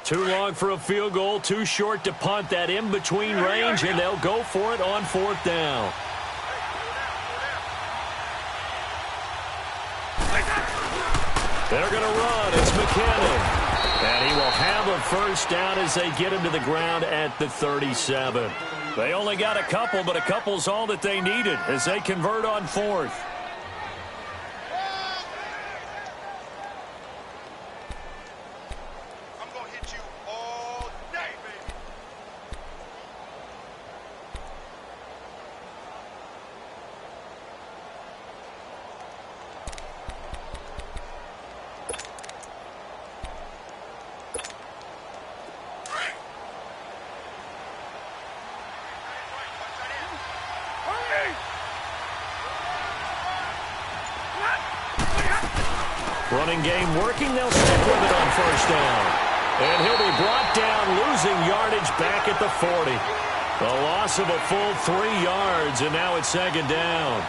Too long for a field goal, too short to punt. That in-between range, and they'll go for it on 4th down. They're going to run. It's McKinnon. And he will have a first down as they get him to the ground at the 37. They only got a couple, but a couple's all that they needed as they convert on 4th. Running game working. They'll stick with it on 1st down. And he'll be brought down, losing yardage back at the 40. The loss of a full 3 yards, and now it's 2nd down.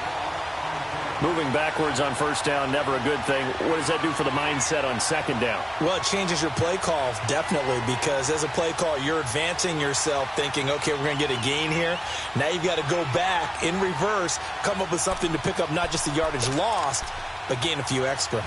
Moving backwards on 1st down, never a good thing. What does that do for the mindset on 2nd down? Well, it changes your play call, definitely, because as a play call, you're advancing yourself thinking, okay, we're going to get a gain here. Now you've got to go back in reverse, come up with something to pick up not just the yardage lost, but gain a few extra.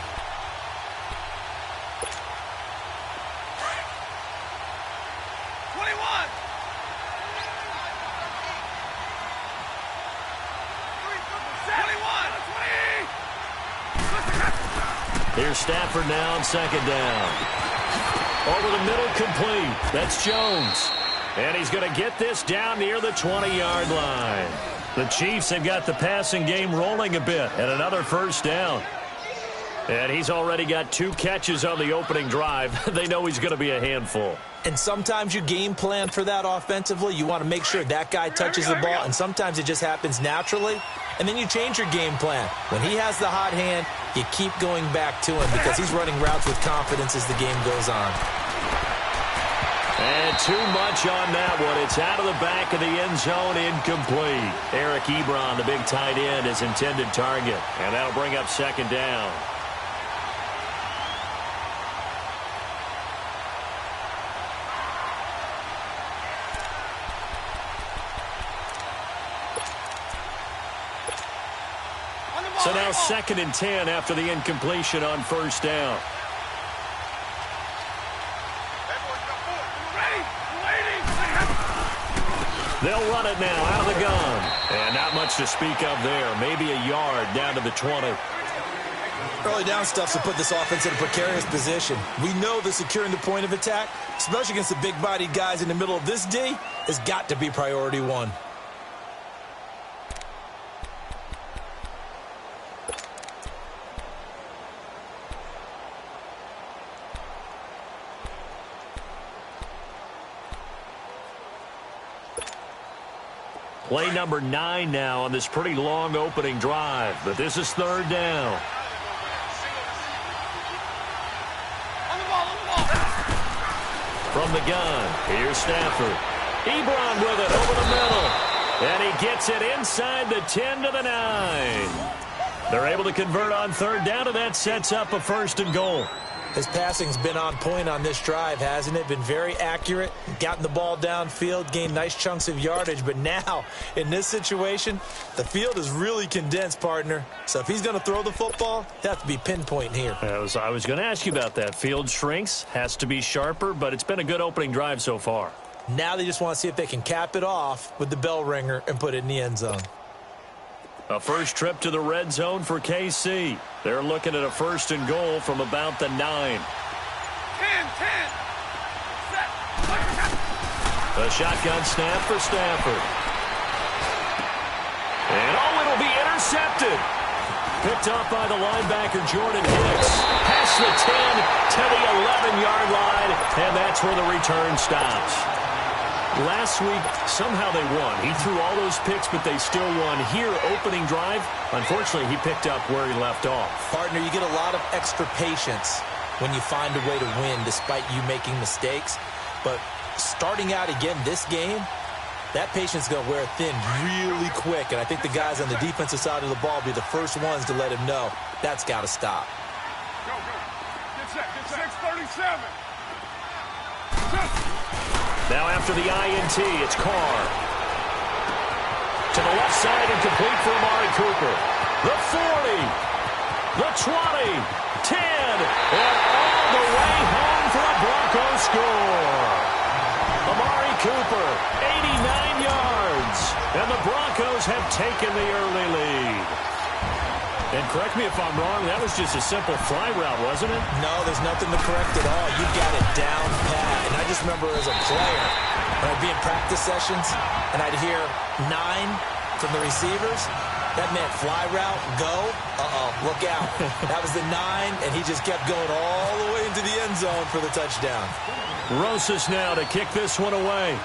Here's Stafford now on 2nd down. Over the middle, complete. That's Jones. And he's going to get this down near the 20-yard line. The Chiefs have got the passing game rolling a bit, and another first down. And he's already got 2 catches on the opening drive. They know he's going to be a handful. And sometimes you game plan for that offensively. You want to make sure that guy touches the ball, and sometimes it just happens naturally. And then you change your game plan. When he has the hot hand, you keep going back to him because he's running routes with confidence as the game goes on. And too much on that one. It's out of the back of the end zone, incomplete. Eric Ebron, the big tight end, is intended target. And that'll bring up 2nd down. So now 2nd and 10 after the incompletion on 1st down. They'll run it now out of the gun. And not much to speak of there. Maybe a yard down to the 20. Early down stuff to put this offense in a precarious position. We know that securing the point of attack, especially against the big-bodied guys in the middle of this D, has got to be priority 1. Play number 9 now on this pretty long opening drive, but this is 3rd down. From the gun, here's Stafford. Ebron with it over the middle. And he gets it inside the 10 to the 9. They're able to convert on 3rd down, and that sets up a 1st and goal. His passing's been on point on this drive, hasn't it? Been very accurate, gotten the ball downfield, gained nice chunks of yardage. But now, in this situation, the field is really condensed, partner. So if he's going to throw the football, he'll have to be pinpoint here. I was going to ask you about that. Field shrinks, has to be sharper, but it's been a good opening drive so far. Now they just want to see if they can cap it off with the bell ringer and put it in the end zone. A first trip to the red zone for KC. They're looking at a 1st and goal from about the 9. 10. A shotgun snap for Stafford. And it'll be intercepted. Picked off by the linebacker Jordan Hicks. Past the 10 to the 11-yard line, and that's where the return stops. Last week, somehow they won. He threw all those picks, but they still won. Here, opening drive, unfortunately, he picked up where he left off. Partner, you get a lot of extra patience when you find a way to win despite you making mistakes. But starting out again this game, that patience is going to wear thin really quick. And I think the guys on the defensive side of the ball will be the first ones to let him know that's got to stop. Go. Get set. 6:37. Now after the INT, it's Carr. To the left side and complete for Amari Cooper. The 40, the 20, 10, and all the way home for a Broncos score. Amari Cooper, 89 yards, and the Broncos have taken the early lead. And correct me if I'm wrong, that was just a simple fly route, wasn't it? No, there's nothing to correct at all. You got it down pat. And I just remember as a player, when I'd be in practice sessions, and I'd hear 9 from the receivers, that meant fly route, go, look out. That was the 9, and he just kept going all the way into the end zone for the touchdown. Rosas now to kick this one away.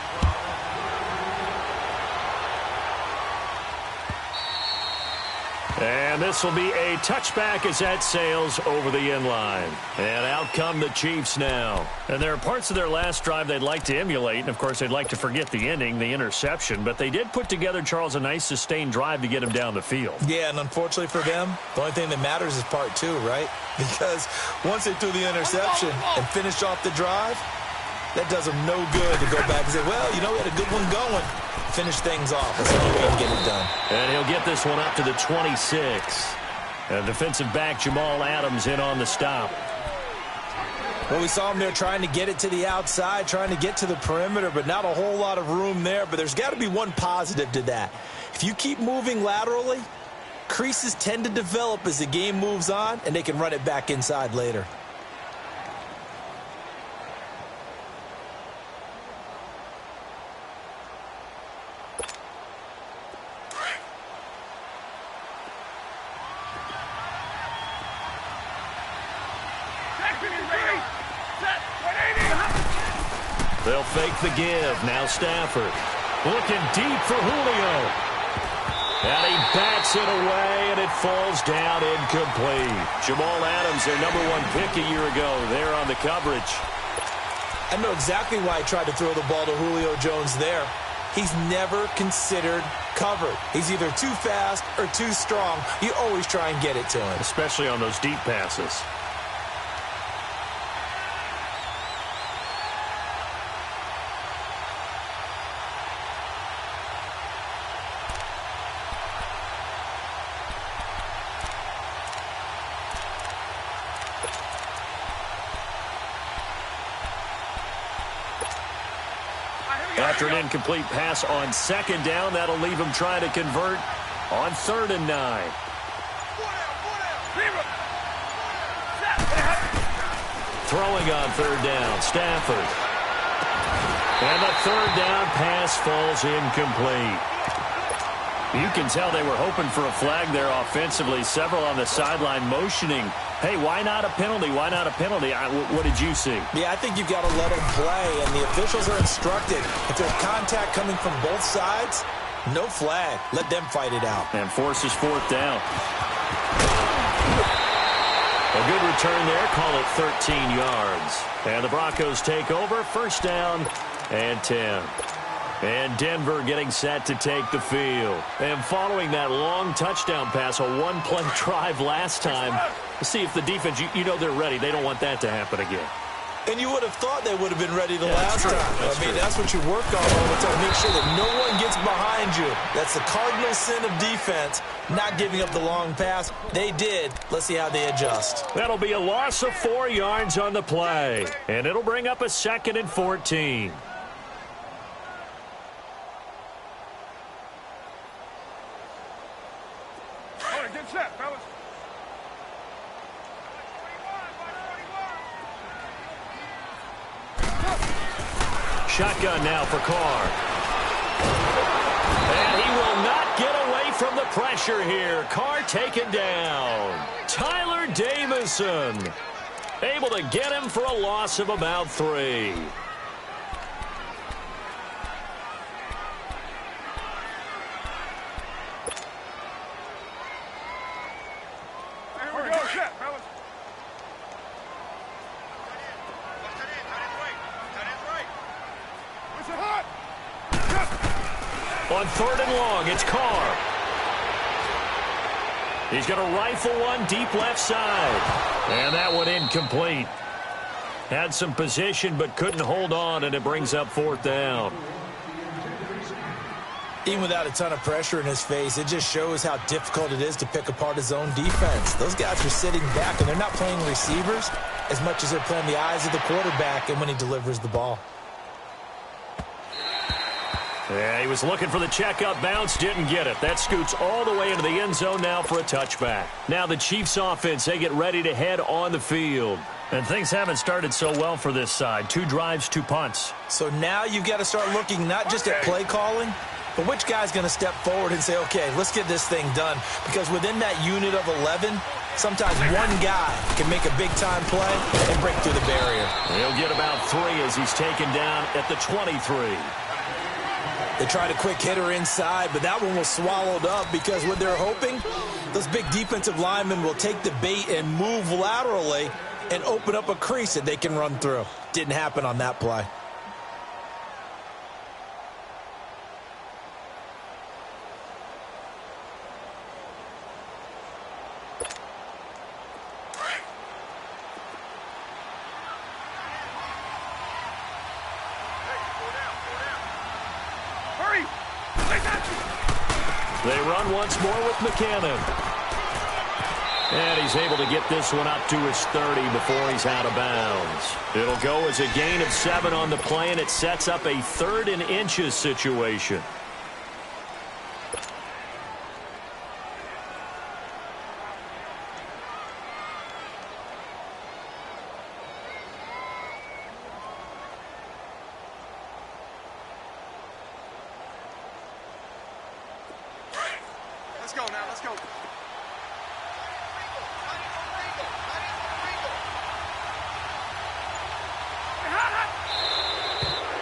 And this will be a touchback as that sails over the end line. And out come the Chiefs now. And there are parts of their last drive they'd like to emulate. And, of course, they'd like to forget the ending, the interception. But they did put together, Charles, a nice sustained drive to get him down the field. Yeah, and unfortunately for them, the only thing that matters is part 2, right? Because once they threw the interception and finished off the drive, that does them no good to go back and say, well, you know, we had a good one going. Finish things off. That's the only way to get it done. And he'll get this one up to the 26. And defensive back Jamal Adams in on the stop. Well, we saw him there trying to get it to the outside, trying to get to the perimeter, but not a whole lot of room there. But there's got to be one positive to that. If you keep moving laterally, creases tend to develop as the game moves on, and they can run it back inside later. They'll fake the give. Now Stafford. Looking deep for Julio. And he bats it away, and it falls down incomplete. Jamal Adams, their #1 pick a year ago, there on the coverage. I know exactly why he tried to throw the ball to Julio Jones there. He's never considered covered. He's either too fast or too strong. You always try and get it to him. Especially on those deep passes. After an incomplete pass on second down, that'll leave him trying to convert on 3rd and 9. Throwing on 3rd down, Stafford. And the 3rd down pass falls incomplete. You can tell they were hoping for a flag there offensively. Several on the sideline motioning. Hey, why not a penalty? Why not a penalty? What did you see? Yeah, I think you've got to let them play, and the officials are instructed. If there's contact coming from both sides, no flag. Let them fight it out. And forces 4th down. A good return there. Call it 13 yards. And the Broncos take over. 1st down and 10. And Denver getting set to take the field. And following that long touchdown pass, a one-play drive last time, see if the defense, you know they're ready. They don't want that to happen again. And you would have thought they would have been ready the last time. That's what you work on all the time. Make sure that no one gets behind you. That's the cardinal sin of defense, not giving up the long pass. They did. Let's see how they adjust. That'll be a loss of 4 yards on the play. And it'll bring up a 2nd and 14. Shotgun now for Carr. And he will not get away from the pressure here. Carr taken down. Tyler Davison able to get him for a loss of about 3. On 3rd and long, it's Carr. He's going to rifle one deep left side. And that one incomplete. Had some position but couldn't hold on, and it brings up 4th down. Even without a ton of pressure in his face, it just shows how difficult it is to pick apart his own defense. Those guys are sitting back, and they're not playing receivers as much as they're playing the eyes of the quarterback and when he delivers the ball. Yeah, he was looking for the checkup bounce, didn't get it. That scoots all the way into the end zone now for a touchback. Now the Chiefs offense, they get ready to head on the field. And things haven't started so well for this side. 2 drives, 2 punts. So now you've got to start looking not just at play calling, but which guy's going to step forward and say, okay, let's get this thing done. Because within that unit of 11, sometimes one guy can make a big-time play and break through the barrier. He'll get about 3 as he's taken down at the 23. They tried a quick hitter inside, but that one was swallowed up because what they're hoping, those big defensive linemen will take the bait and move laterally and open up a crease that they can run through. Didn't happen on that play. They run once more with McCannon. And he's able to get this one up to his 30 before he's out of bounds. It'll go as a gain of 7 on the play, and it sets up a 3rd and inches situation. Let's go now, let's go.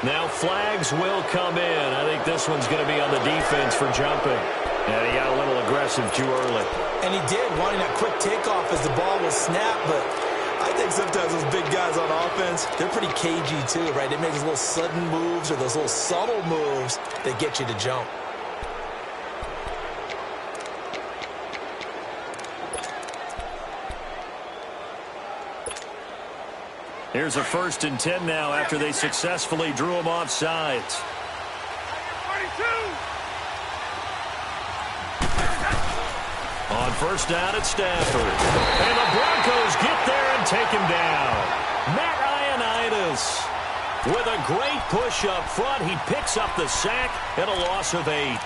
Now flags will come in. I think this one's going to be on the defense for jumping. And he got a little aggressive too early. And he did, wanting that quick takeoff as the ball was snapped, but I think sometimes those big guys on offense, they're pretty cagey too, right? They make those little sudden moves or those little subtle moves that get you to jump. Here's a 1st and 10 now after they successfully drew him off sides. 32. On 1st down at Stafford. And the Broncos get there and take him down. Matt Ioannidis with a great push up front. He picks up the sack and a loss of 8.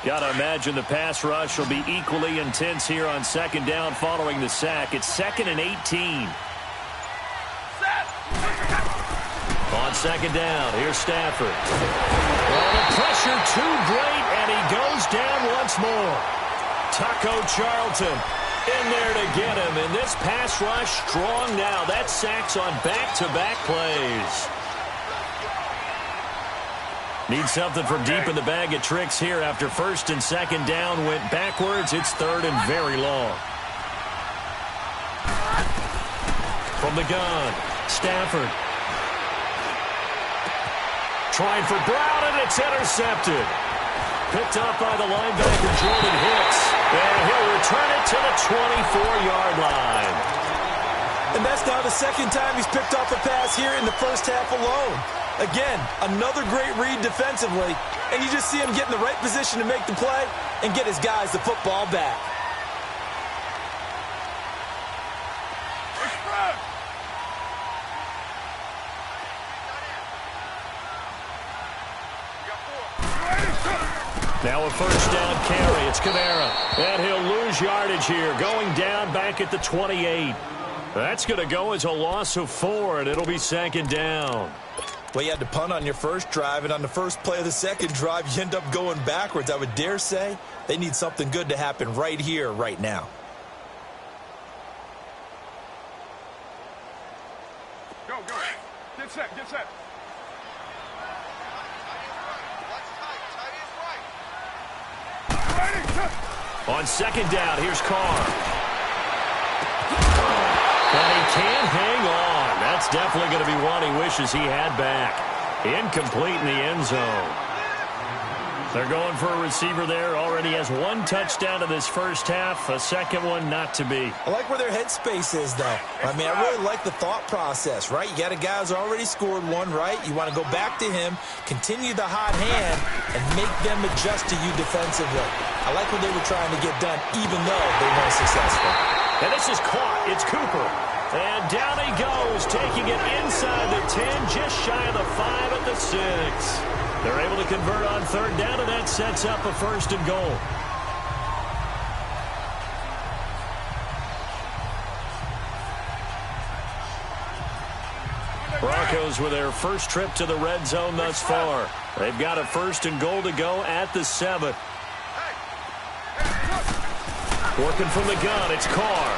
Got to imagine the pass rush will be equally intense here on 2nd down following the sack. It's 2nd and 18. On 2nd down, here's Stafford. Well, the pressure too great, and he goes down once more. Taco Charlton in there to get him, and this pass rush strong now. That sacks on back-to-back plays. Need something from deep in the bag of tricks here after 1st and 2nd down went backwards. It's 3rd and very long. From the gun, Stafford. Trying for Brown, and it's intercepted. Picked up by the linebacker, Jordan Hicks. And he'll return it to the 24-yard line. And that's now the 2nd time he's picked off a pass here in the 1st half alone. Again, another great read defensively, and you just see him get in the right position to make the play and get his guys the football back. Now a 1st down carry. It's Kamara. And he'll lose yardage here, going down back at the 28. That's going to go as a loss of 4, and it'll be 2nd down. Well, you had to punt on your first drive, and on the first play of the second drive, you end up going backwards. I would dare say they need something good to happen right here, right now. Go, go. Get set, get set. On second down, here's Carr. And he can't hang on. That's definitely going to be one he wishes he had back. Incomplete in the end zone. They're going for a receiver there. Already has one touchdown in this first half. A second one not to be. I like where their headspace is, though. I mean, I really like the thought process, right? You got a guy who's already scored one, right? You want to go back to him, continue the hot hand, and make them adjust to you defensively. I like what they were trying to get done, even though they weren't successful. And this is caught. It's Cooper. And down he goes, taking it inside the 10, just shy of the 5 at the 6. They're able to convert on third down, and that sets up a first and goal. Broncos with their first trip to the red zone thus far. They've got a first and goal to go at the 7. Working from the gun, it's Carr.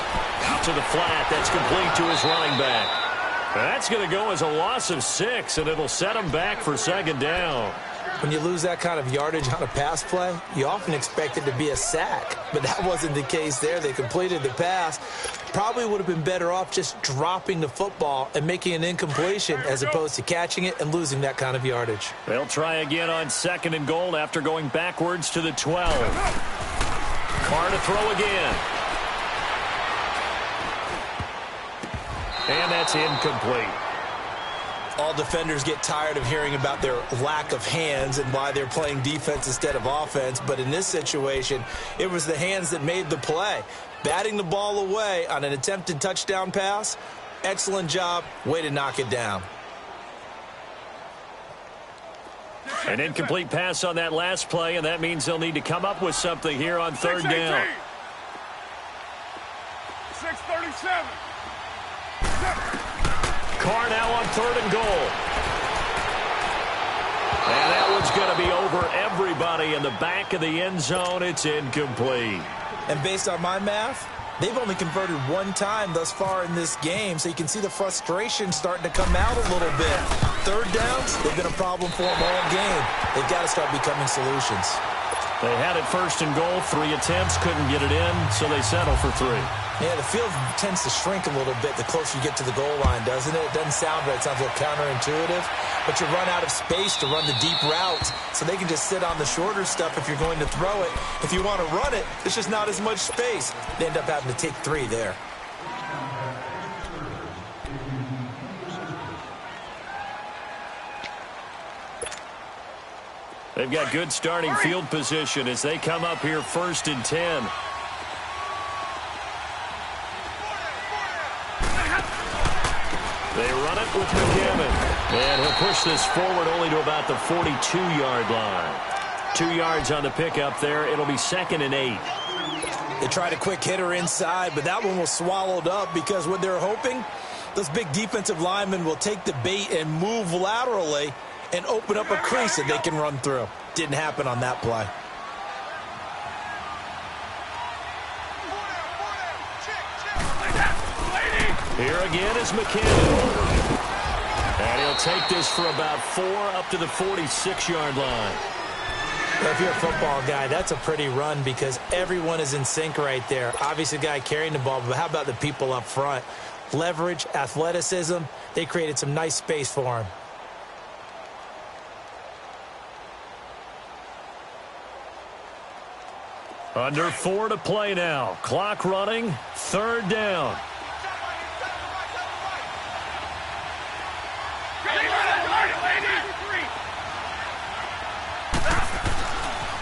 Out to the flat, that's complete to his running back. That's going to go as a loss of 6, and it'll set him back for second down. When you lose that kind of yardage on a pass play, you often expect it to be a sack, but that wasn't the case there. They completed the pass. Probably would have been better off just dropping the football and making an incompletion as opposed to catching it and losing that kind of yardage. They'll try again on second and goal after going backwards to the 12. Carr to throw again. And that's incomplete. All defenders get tired of hearing about their lack of hands and why they're playing defense instead of offense. But in this situation, it was the hands that made the play. Batting the ball away on an attempted touchdown pass, excellent job. Way to knock it down. An incomplete pass on that last play, and that means they'll need to come up with something here on third down. 6:37. Carr now on third and goal. And that one's going to be over everybody in the back of the end zone. It's incomplete. And based on my math, they've only converted one time thus far in this game, so you can see the frustration starting to come out a little bit. Third downs, they've been a problem for them all game. They've got to start becoming solutions. They had it first and goal, 3 attempts, couldn't get it in, so they settle for 3. Yeah, the field tends to shrink a little bit the closer you get to the goal line, doesn't it? It doesn't sound right. It sounds a little counterintuitive. But you run out of space to run the deep routes, so they can just sit on the shorter stuff if you're going to throw it. If you want to run it, there's just not as much space. They end up having to take 3 there. They've got good starting field position as they come up here first and 10. They run it with McKinnon. And he'll push this forward only to about the 42-yard line. 2 yards on the pickup there. It'll be second and 8. They tried a quick hitter inside, but that one was swallowed up because what they're hoping, those big defensive linemen will take the bait and move laterally and open up a crease that they can run through. Didn't happen on that play. Here again is McKinnon. And he'll take this for about 4 up to the 46-yard line. Well, if you're a football guy, that's a pretty run because everyone is in sync right there. Obviously, the guy carrying the ball, but how about the people up front? Leverage, athleticism, they created some nice space for him. Under 4 to play now. Clock running. Third down.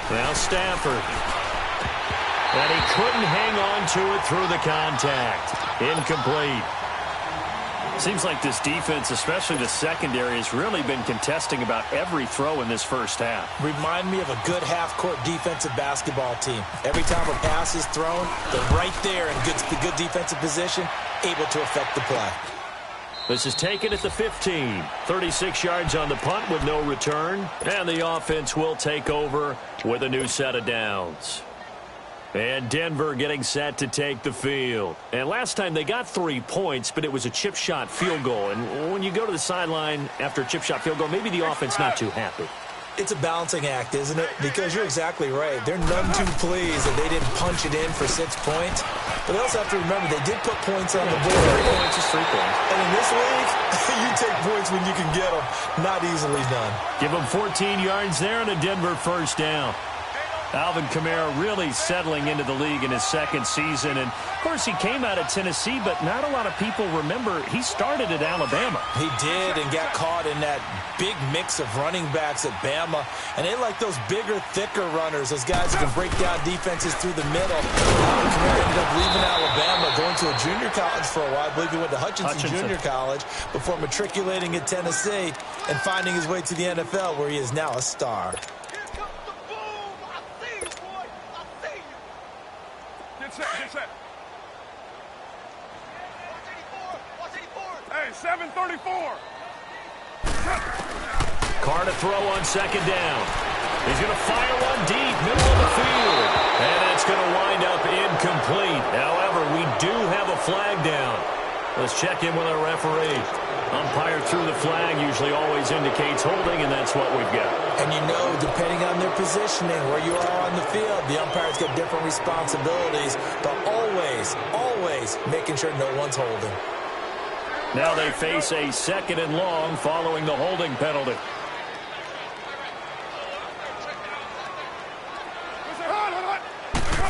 Now Stafford. And he couldn't hang on to it through the contact. Incomplete. Seems like this defense, especially the secondary, has really been contesting about every throw in this first half. Remind me of a good half-court defensive basketball team. Every time a pass is thrown, they're right there in good defensive position, able to affect the play. This is taken at the 15. 36 yards on the punt with no return. And the offense will take over with a new set of downs. And Denver getting set to take the field. And last time they got 3 points, but it was a chip shot field goal. And when you go to the sideline after a chip shot field goal, maybe the offense not too happy. It's a balancing act, isn't it? Because you're exactly right. They're none too pleased that they didn't punch it in for 6 points. But they also have to remember they did put points on the board. 3 points is 3 points. And in this league, you take points when you can get them. Not easily done. Give them 14 yards there and a Denver first down. Alvin Kamara really settling into the league in his second season. And, of course, he came out of Tennessee, but not a lot of people remember he started at Alabama. He did and got caught in that big mix of running backs at Bama. And they like those bigger, thicker runners, those guys who can break down defenses through the middle. Alvin Kamara ended up leaving Alabama, going to a junior college for a while. I believe he went to Hutchinson Junior College before matriculating at Tennessee and finding his way to the NFL, where he is now a star. Get set. Hey, 7:34. Carr to throw on second down. He's going to fire one deep, middle of the field. And it's going to wind up incomplete. However, we do have a flag down. Let's check in with our referee. Umpire threw the flag, usually always indicates holding, and that's what we've got. And you know, depending on their positioning, where you are on the field, the umpires get different responsibilities, but always making sure no one's holding. Now they face a 2nd and long following the holding penalty.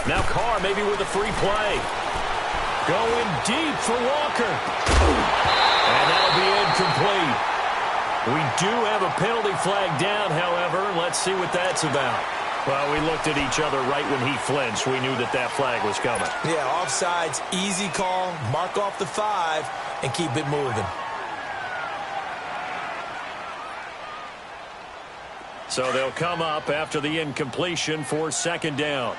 Now Carr maybe with a free play. Going deep for Walker. And that'll be incomplete. We do have a penalty flag down, however. Let's see what that's about. Well, we looked at each other right when he flinched. We knew that that flag was coming. Yeah, offsides, easy call. Mark off the 5 and keep it moving. So they'll come up after the incompletion for 2nd down.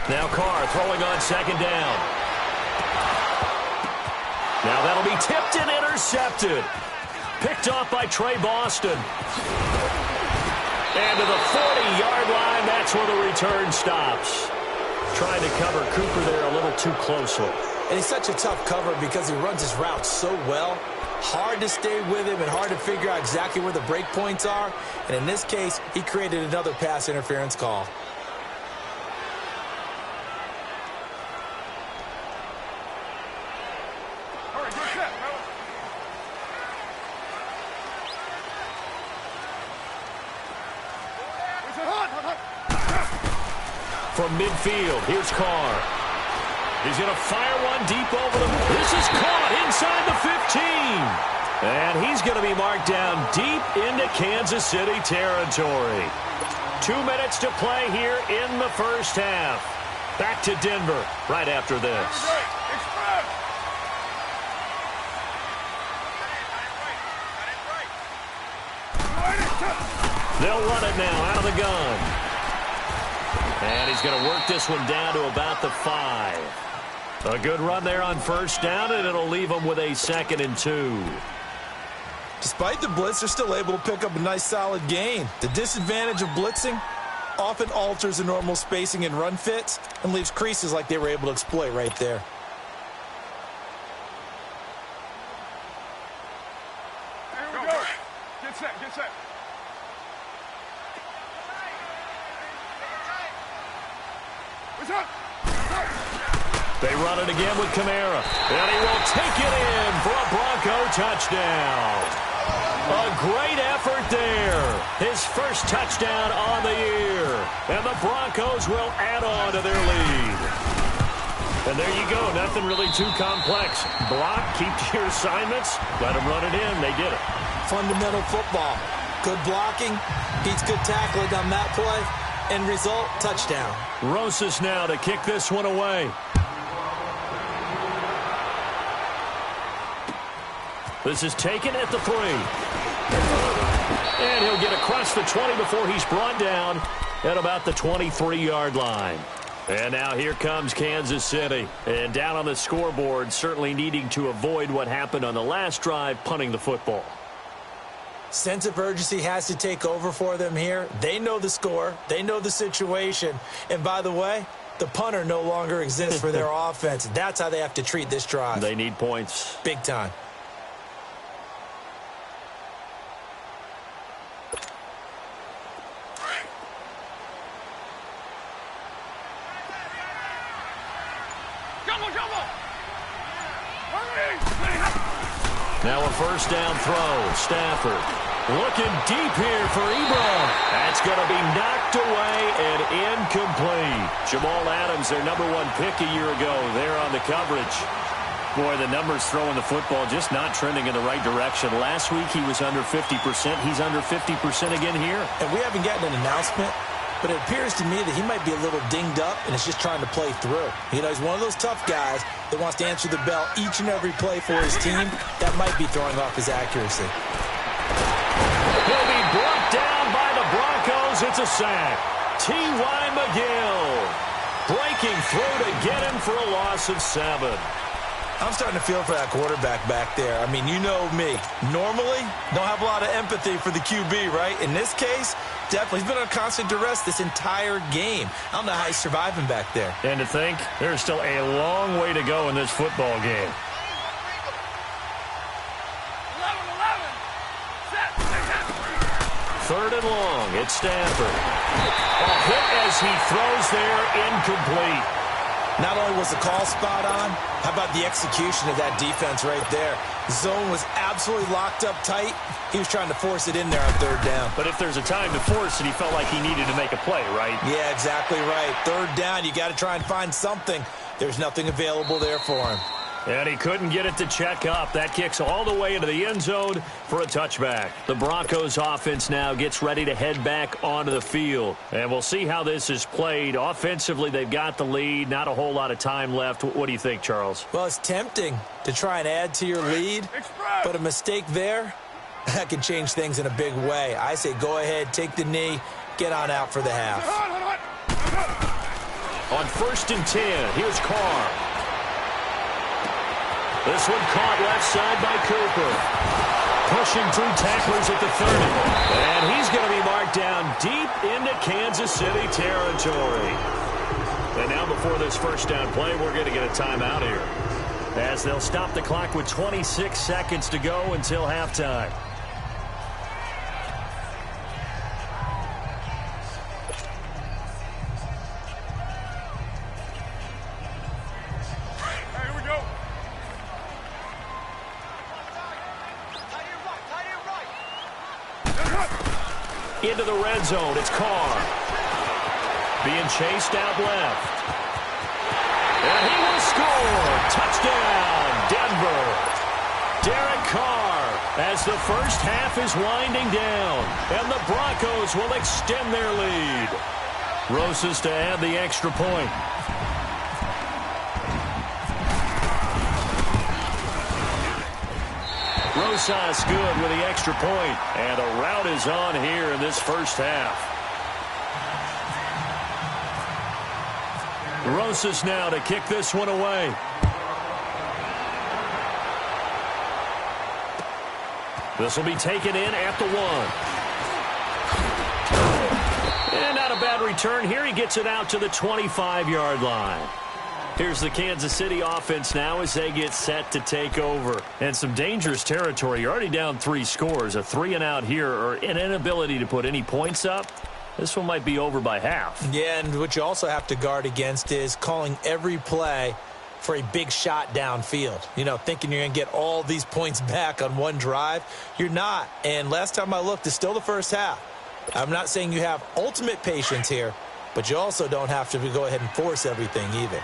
Now Carr throwing on 2nd down. Now that'll be tipped and intercepted. Picked off by Trey Boston. And to the 40-yard line, that's where the return stops. Trying to cover Cooper there a little too closely. And he's such a tough cover because he runs his route so well. Hard to stay with him and hard to figure out exactly where the break points are. And in this case, he created another pass interference call. From midfield, here's Carr. He's going to fire one deep over the... This is caught inside the 15. And he's going to be marked down deep into Kansas City territory. 2 minutes to play here in the first half. Back to Denver right after this. They'll run it now out of the gun. And he's going to work this one down to about the 5. A good run there on first down, and it'll leave them with a 2nd and 2. Despite the blitz, they're still able to pick up a nice, solid gain. The disadvantage of blitzing often alters the normal spacing and run fits and leaves creases like they were able to exploit right there. Here we go. Get set, get set. They run it again with Kamara. And he will take it in for a Bronco touchdown. A great effort there. His first touchdown on the year. And the Broncos will add on to their lead. And there you go. Nothing really too complex. Block, keep to your assignments, let them run it in. They did it. Fundamental football. Good blocking, beats good tackling on that play. End result, touchdown. Rosas now to kick this one away. This is taken at the 3. And he'll get across the 20 before he's brought down at about the 23-yard line. And now here comes Kansas City. And down on the scoreboard, certainly needing to avoid what happened on the last drive, punting the football. Sense of urgency has to take over for them here. They know the score. They know the situation. And by the way, The punter no longer exists for their offense. That's how they have to treat this drive. They need points. Big time. Now a first down throw. Stafford looking deep here for Ebron. That's going to be knocked away and incomplete. Jamal Adams, their #1 pick a year ago, there on the coverage. Boy, the numbers throwing the football just not trending in the right direction. Last week he was under 50%. He's under 50% again here. And we haven't gotten an announcement, but it appears to me that he might be a little dinged up and is just trying to play through. You know, he's one of those tough guys that wants to answer the bell each and every play for his team. That might be throwing off his accuracy. He'll be brought down by the Broncos. It's a sack. T.Y. McGill breaking through to get him for a loss of 7. I'm starting to feel for that quarterback back there. I mean, you know me. Normally, don't have a lot of empathy for the QB, right? In this case, definitely. He's been on constant duress this entire game. I don't know how he's surviving back there. And to think, there's still a long way to go in this football game. 3rd and long. It's Stafford. A hit as he throws there, incomplete. Not only was the call spot on, how about the execution of that defense right there? Zone was absolutely locked up tight. He was trying to force it in there on 3rd down. But if there's a time to force it, he felt like he needed to make a play, right? Yeah, exactly right. 3rd down, you got to try and find something. There's nothing available there for him. And he couldn't get it to check up. That kicks all the way into the end zone for a touchback. The Broncos offense now gets ready to head back onto the field. And we'll see how this is played. Offensively, they've got the lead. Not a whole lot of time left. What do you think, Charles? Well, it's tempting to try and add to your lead. But a mistake there, that can change things in a big way. I say go ahead, take the knee, get on out for the half. On 1st and 10, here's Carr. This one caught left side by Cooper. Pushing through tacklers at the 30. And he's going to be marked down deep into Kansas City territory. And now before this first down play, we're going to get a timeout here, as they'll stop the clock with 26 seconds to go until halftime. Into the red zone, it's Carr. Being chased out left. And he will score. Touchdown, Denver. Derek Carr, as the first half is winding down. And the Broncos will extend their lead. Rosas to add the extra point. Rosas good with the extra point. And a rout is on here in this first half. Rosas now to kick this one away. This will be taken in at the 1. And not a bad return here. He gets it out to the 25-yard line. Here's the Kansas City offense now as they get set to take over. And some dangerous territory. You're already down 3 scores. A 3-and-out here, or an inability to put any points up. This one might be over by half. Yeah, and what you also have to guard against is calling every play for a big shot downfield. You know, thinking you're going to get all these points back on one drive. You're not. And last time I looked, it's still the first half. I'm not saying you have ultimate patience here, but you also don't have to go ahead and force everything either.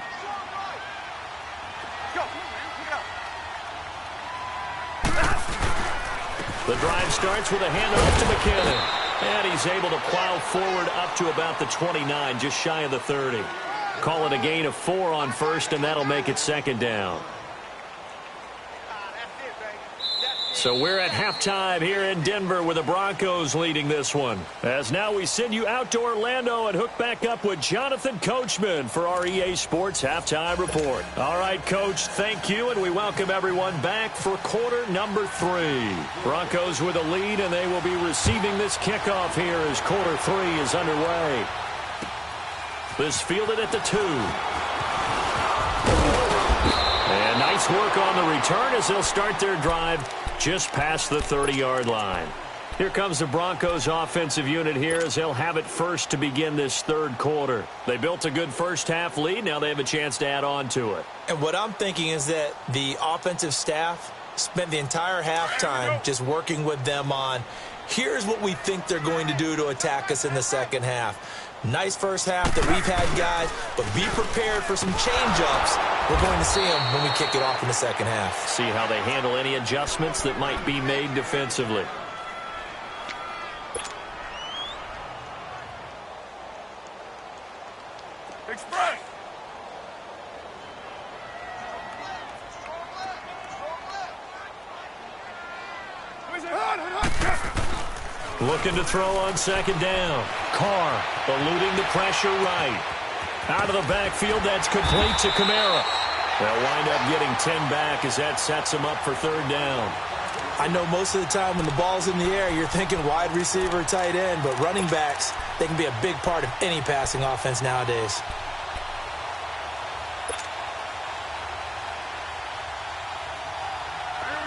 The drive starts with a handoff to McKinnon. And he's able to plow forward up to about the 29, just shy of the 30. Call it a gain of 4 on first, and that'll make it 2nd down. So we're at halftime here in Denver with the Broncos leading this one. As now we send you out to Orlando and hook back up with Jonathan Coachman for our EA Sports Halftime Report. All right, Coach, thank you, and we welcome everyone back for quarter number 3. Broncos with a lead, and they will be receiving this kickoff here as quarter 3 is underway. This fielded at the 2. And nice work on the return as they'll start their drive just past the 30-yard line. Here comes the Broncos offensive unit here as they'll have it first to begin this third quarter. They built a good first-half lead. Now they have a chance to add on to it. And what I'm thinking is that the offensive staff spent the entire halftime just working with them on, here's what we think they're going to do to attack us in the second half. Nice first half that we've had, guys, but be prepared for some change-ups. We're going to see them when we kick it off in the second half. See how they handle any adjustments that might be made defensively. Express. Looking to throw on second down. Carr eluding the pressure right. Out of the backfield, that's complete to Kamara. They'll wind up getting 10 back as that sets them up for third down. I know most of the time when the ball's in the air, you're thinking wide receiver, tight end, but running backs, they can be a big part of any passing offense nowadays.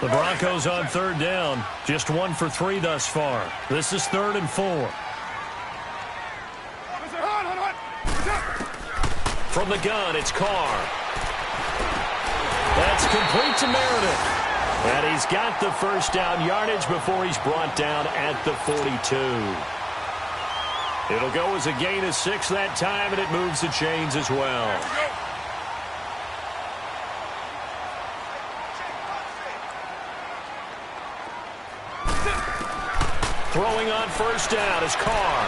The Broncos on third down, just 1 for 3 thus far. This is 3rd and 4. From the gun, it's Carr. That's complete to Meredith. And he's got the first down yardage before he's brought down at the 42. It'll go as a gain of 6 that time, and it moves the chains as well. Throwing on first down is Carr.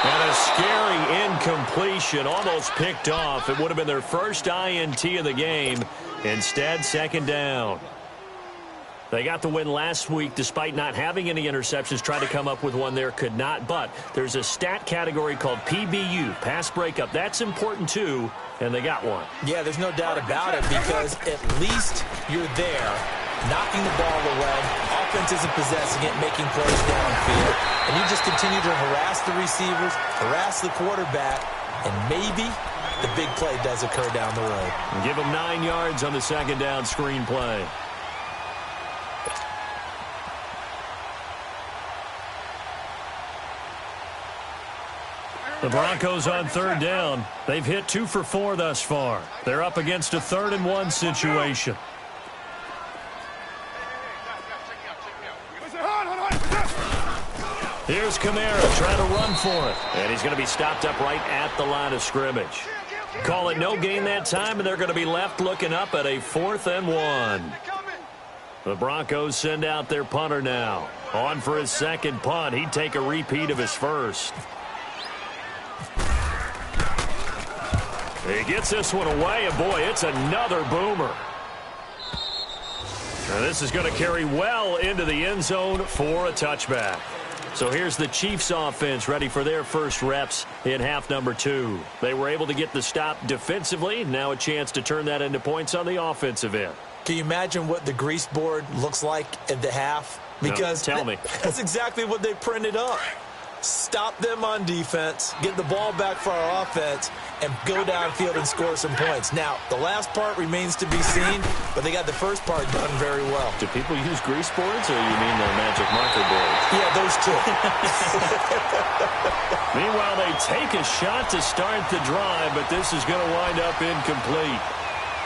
And a scary incompletion, almost picked off. It would have been their first INT of the game. Instead, second down. They got the win last week despite not having any interceptions. Tried to come up with one there, could not. But there's a stat category called PBU, pass breakup. That's important too, and they got one. Yeah, there's no doubt about it because at least you're there, knocking the ball away. Offense isn't possessing it, making plays downfield. And you just continue to harass the receivers, harass the quarterback, and maybe the big play does occur down the road. Give them 9 yards on the second down screen play. The Broncos on third down. They've hit 2 for 4 thus far. They're up against a 3rd and 1 situation. Here's Kamara trying to run for it. And he's going to be stopped up right at the line of scrimmage. Call it no gain that time, and they're going to be left looking up at a 4th and 1. The Broncos send out their punter now. On for his second punt. He'd take a repeat of his first. He gets this one away, and boy, it's another boomer. Now this is going to carry well into the end zone for a touchback. So here's the Chiefs offense ready for their first reps in half number 2. They were able to get the stop defensively. Now a chance to turn that into points on the offensive end. Can you imagine what the grease board looks like at the half? Because no, tell me. That's exactly what they printed up. Stop them on defense, get the ball back for our offense, and go downfield and score some points. Now, the last part remains to be seen, but they got the first part done very well. Do people use grease boards, or you mean the magic marker boards? Yeah, those two. Meanwhile, they take a shot to start the drive, but this is going to wind up incomplete.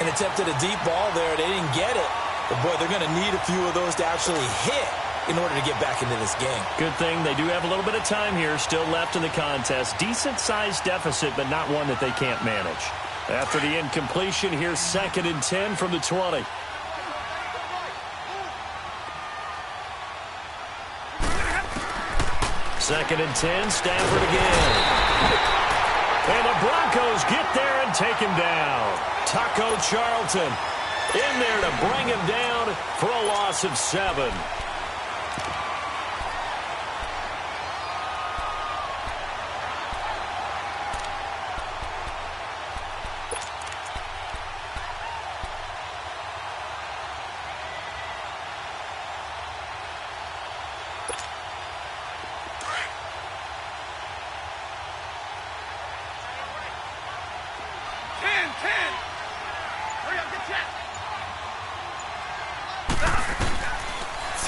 And attempted a deep ball there. They didn't get it. But, boy, they're going to need a few of those to actually hit in order to get back into this game. Good thing they do have a little bit of time here still left in the contest. Decent-sized deficit, but not one that they can't manage. After the incompletion, here's 2nd and 10 from the 20. Second and 10, Stafford again. And the Broncos get there and take him down. Taco Charlton in there to bring him down for a loss of 7.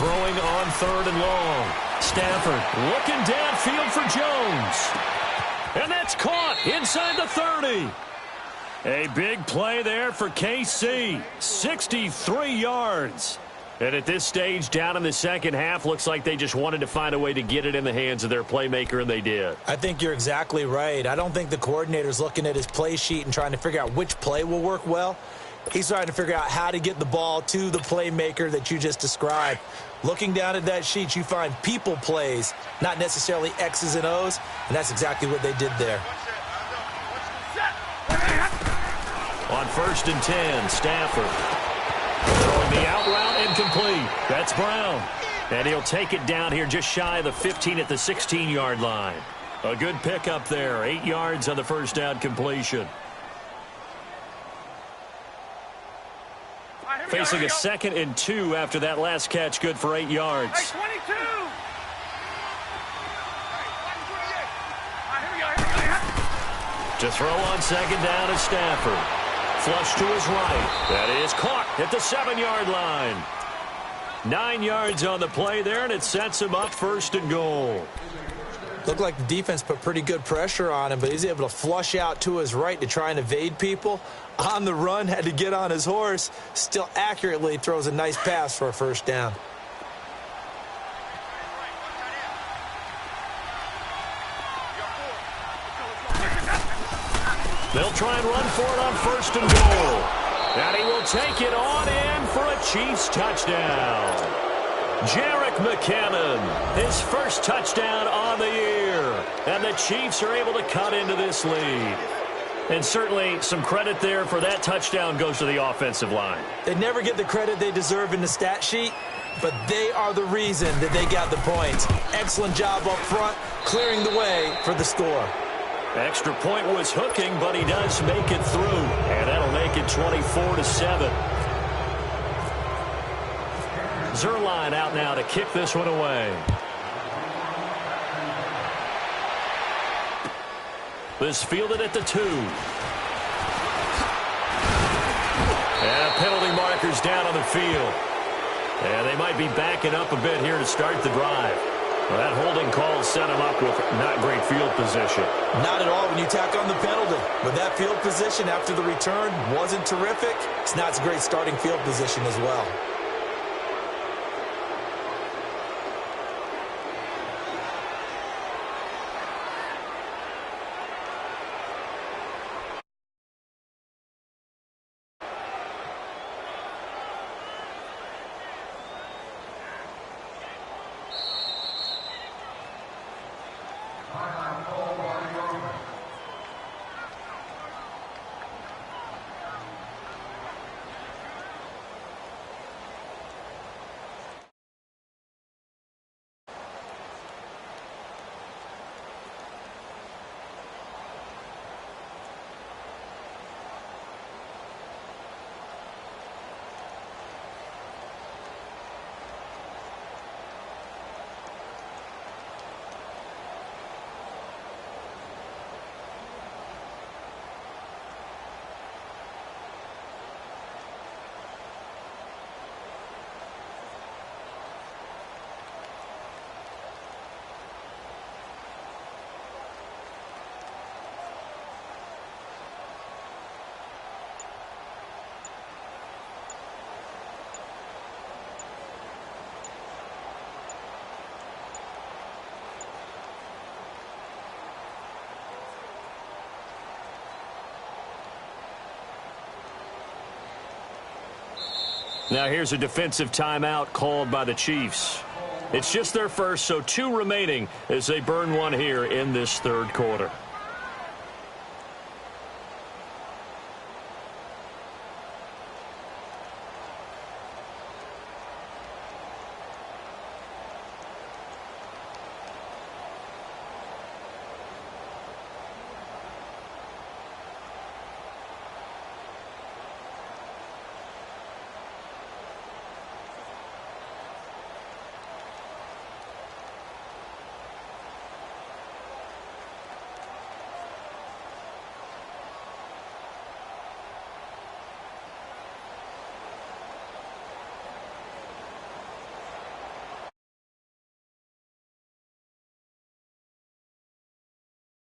throwing on 3rd and long. Stafford looking downfield for Jones. And that's caught inside the 30. A big play there for KC. 63 yards. And at this stage, down in the second half, looks like they just wanted to find a way to get it in the hands of their playmaker, and they did. I think you're exactly right. I don't think the coordinator's looking at his play sheet and trying to figure out which play will work well. He's trying to figure out how to get the ball to the playmaker that you just described. Looking down at that sheet, you find people plays, not necessarily X's and O's, and that's exactly what they did there. On 1st and 10, Stafford throwing the out route incomplete. That's Brown. And he'll take it down here just shy of the 15 at the 16-yard line. A good pickup there. 8 yards on the first down completion. Facing a 2nd and 2 after that last catch, good for 8 yards. Hey, 22! To throw on 2nd down is Stafford. Flush to his right. That is caught at the 7-yard line. 9 yards on the play there, and it sets him up 1st and goal. Looked like the defense put pretty good pressure on him, but he's able to flush out to his right to try and evade people. On the run, had to get on his horse. Still accurately throws a nice pass for a 1st down. They'll try and run for it on 1st and goal. And he will take it on in for a Chiefs touchdown. Jerick McKinnon, his first touchdown on the year. And the Chiefs are able to cut into this lead. And certainly some credit there for that touchdown goes to the offensive line. They never get the credit they deserve in the stat sheet, but they are the reason that they got the points. Excellent job up front, clearing the way for the score. Extra point was hooking, but he does make it through. And that'll make it 24-7. Zerline out now to kick this one away. This fielded at the 2. And penalty markers down on the field. And they might be backing up a bit here to start the drive. Well, that holding call set him up with not great field position. Not at all when you tack on the penalty. But that field position after the return wasn't terrific. It's not a great starting field position as well. Now here's a defensive timeout called by the Chiefs. It's just their first, so 2 remaining as they burn one here in this 3rd quarter.